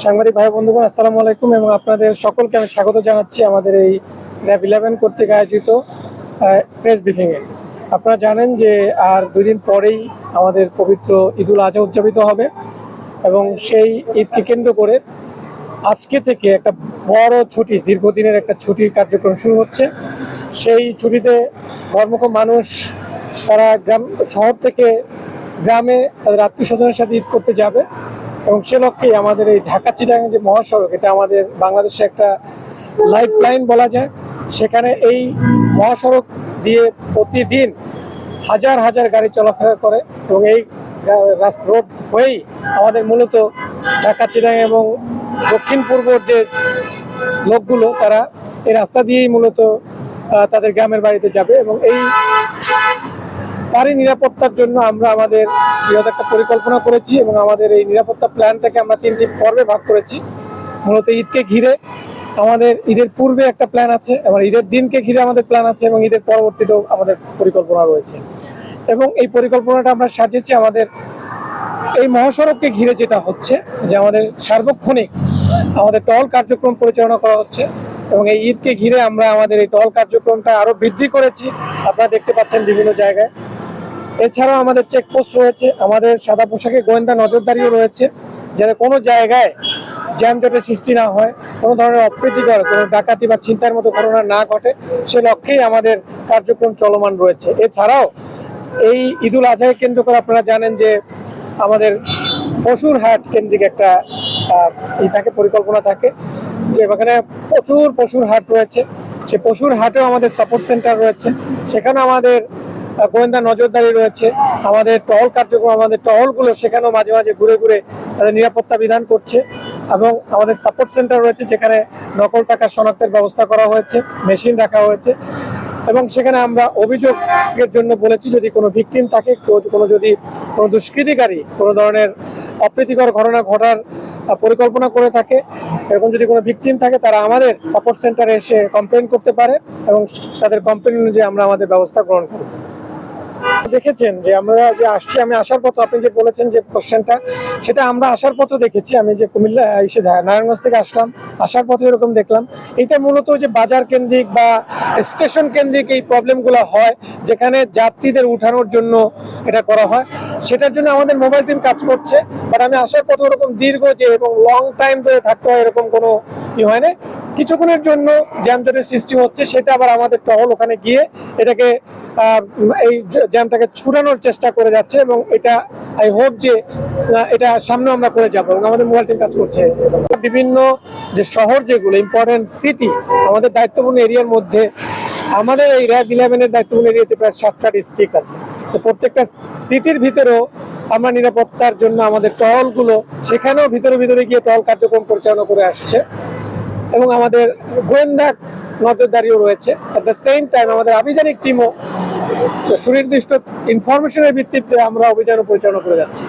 সাংবাদিক ভাই বন্ধুগণ, আসসালামু আলাইকুম এবং আপনাদের সকলকে আমি স্বাগত জানাচ্ছি আমাদের এই র্যাব 11 কর্তৃক আয়োজিত প্রেস ব্রিফিংয়ে। আপনারা জানেন যে আর 2 দিন পরেই আমাদের পবিত্র ঈদুল আজহা উদযাপিত হবে এবং সেই ঈদকে কেন্দ্র করে আজকে থেকে একটা বড় ছুটি, দীর্ঘদিনের একটা ছুটির কার্যক্রম শুরু হচ্ছে। সেই ছুটিতে কর্মক্ষম মানুষ তারা শহর থেকে গ্রামে তাদের আত্মীয় স্বজনের সাথে ঈদ করতে যাবে এবং সে লক্ষ্যেই আমাদের এই ঢাকা চিটাগাং যে মহাসড়ক, এটা আমাদের বাংলাদেশে একটা লাইফ লাইন বলা যায়। সেখানে এই মহাসড়ক দিয়ে প্রতিদিন হাজার হাজার গাড়ি চলাফেরা করে এবং এই রোড হয়েই আমাদের মূলত ঢাকা চিটাগাং এবং দক্ষিণ পূর্বর যে লোকগুলো তারা এই রাস্তা দিয়েই মূলত তাদের গ্রামের বাড়িতে যাবে এবং তারই নিরাপত্তার জন্য আমরা আমাদের বৃহৎ একটা পরিকল্পনা করেছি এবং আমাদের এই নিরাপত্তা প্ল্যানটাকে আমরা 3টি পর্বে ভাগ করেছি। মূলত ঈদকে ঘিরে আমাদের ঈদের পূর্বে একটা প্ল্যান আছে, এবং ঈদের দিনকে ঘিরে আমাদের প্ল্যান আছে এবং ঈদের পরবর্তীতেও আমাদের পরিকল্পনা রয়েছে। এবং এই পরিকল্পনাটা আমরা সাজিয়েছি আমাদের এই মহাসড়ককে ঘিরে, যেটা হচ্ছে যে আমাদের সার্বক্ষণিক আমাদের টহল কার্যক্রম পরিচালনা করা হচ্ছে এবং এই ঈদকে ঘিরে আমরা আমাদের এই টহল কার্যক্রমটা আরও বৃদ্ধি করেছি। আপনারা দেখতে পাচ্ছেন বিভিন্ন জায়গায়। এছাড়াও আমাদের চেকপোস্ট রয়েছে, আমাদের সাদা পোশাকে গোয়েন্দা নজরদারিও রয়েছে, যাতে কোনো জায়গায় জ্যামজটের সৃষ্টি না হয়, কোনো ধরনের অপ্রীতিকর কোনো ডাকাতি বা ছিনতাইয়ের মতো ঘটনা না ঘটে, সে লক্ষ্যেই আমাদের কার্যক্রম চলমান রয়েছে। এছাড়াও এই ঈদুল আজহাকে কেন্দ্র করে আপনারা জানেন যে আমাদের পশুর হাট কেন্দ্রিক একটা থাকে পরিকল্পনা থাকে, যে এখানে প্রচুর পশুর হাট রয়েছে। সে পশুর হাটেও আমাদের সাপোর্ট সেন্টার রয়েছে, সেখানে আমাদের গোয়েন্দা নজরদারি রয়েছে, আমাদের টহল কার্যক্রম, আমাদের টহলগুলো সেখানেও মাঝে মাঝে ঘুরে ঘুরে তাদের নিরাপত্তা বিধান করছে এবং আমাদের সাপোর্ট সেন্টার রয়েছে, যেখানে নকল টাকা শনাক্তের ব্যবস্থা করা হয়েছে, মেশিন রাখা হয়েছে এবং সেখানে আমরা অভিযোগের জন্য বলেছি, যদি কোনো ভিকটিম থাকে, যদি কোনো দুষ্কৃতিকারী কোনো ধরনের অপ্রীতিকর ঘটনা ঘটার পরিকল্পনা করে থাকে, এরকম যদি কোনো ভিকটিম থাকে, তারা আমাদের সাপোর্ট সেন্টারে এসে কমপ্লেন করতে পারে এবং তাদের কমপ্লেন অনুযায়ী আমরা আমাদের ব্যবস্থা গ্রহণ করব। দেখেছেন যে আমরা যে আসছি, আমি আসার পথে আপনি যে বলেছেন যে কোশ্চেনটা, সেটা আমরা আসার পথে দেখেছি। আমি যে কুমিল্লা এসে নারায়ণগঞ্জ থেকে আসলাম, আসার পথে এরকম দেখলাম। এটা মূলত যে বাজার কেন্দ্রিক বা স্টেশন কেন্দ্রিক এই প্রবলেমগুলো হয়, যেখানে যাত্রীদের উঠানোর জন্য এটা করা হয়, সেটার জন্য আমাদের মোবাইল টিম কাজ করছে। বাট আমি আসার পথে ওরকম দীর্ঘ যে এবং লং টাইম ধরে থাকতে হয় এরকম কোনো হয় না। কিছুক্ষণের জন্য জ্যামজটের সৃষ্টি হচ্ছে, সেটা আবার আমাদের টহল ওখানে গিয়ে এটাকে এই জ্যামটাকে ছুটানোর চেষ্টা করে যাচ্ছে এবং এটা আই হোপ যে এটা সামনে আমরা করে যাবো এবং আমাদের মোবাইল টিম কাজ করছে। বিভিন্ন যে শহর, যেগুলো ইম্পর্টেন্ট সিটি, আমাদের দায়িত্বপূর্ণ এরিয়ার মধ্যে আমাদের এই র্যাব 11-এর দায়িত্বপূর্ণ এরিয়াতে প্রায় 7টা ডিস্ট্রিক্ট আছে। তো প্রত্যেকটা সিটির ভিতরেও আমরা নিরাপত্তার জন্য আমাদের টহলগুলো সেখানেও ভিতরে ভিতরে গিয়ে টহল কার্যক্রম পরিচালনা করে আসছে এবং আমাদের গোয়েন্দা নজরদারিও রয়েছে। অ্যাট দ্য সেম টাইম আমাদের আভিযানিক টিমও সুনির্দিষ্ট ইনফরমেশনের ভিত্তিতে আমরা অভিযান পরিচালনা করে যাচ্ছি।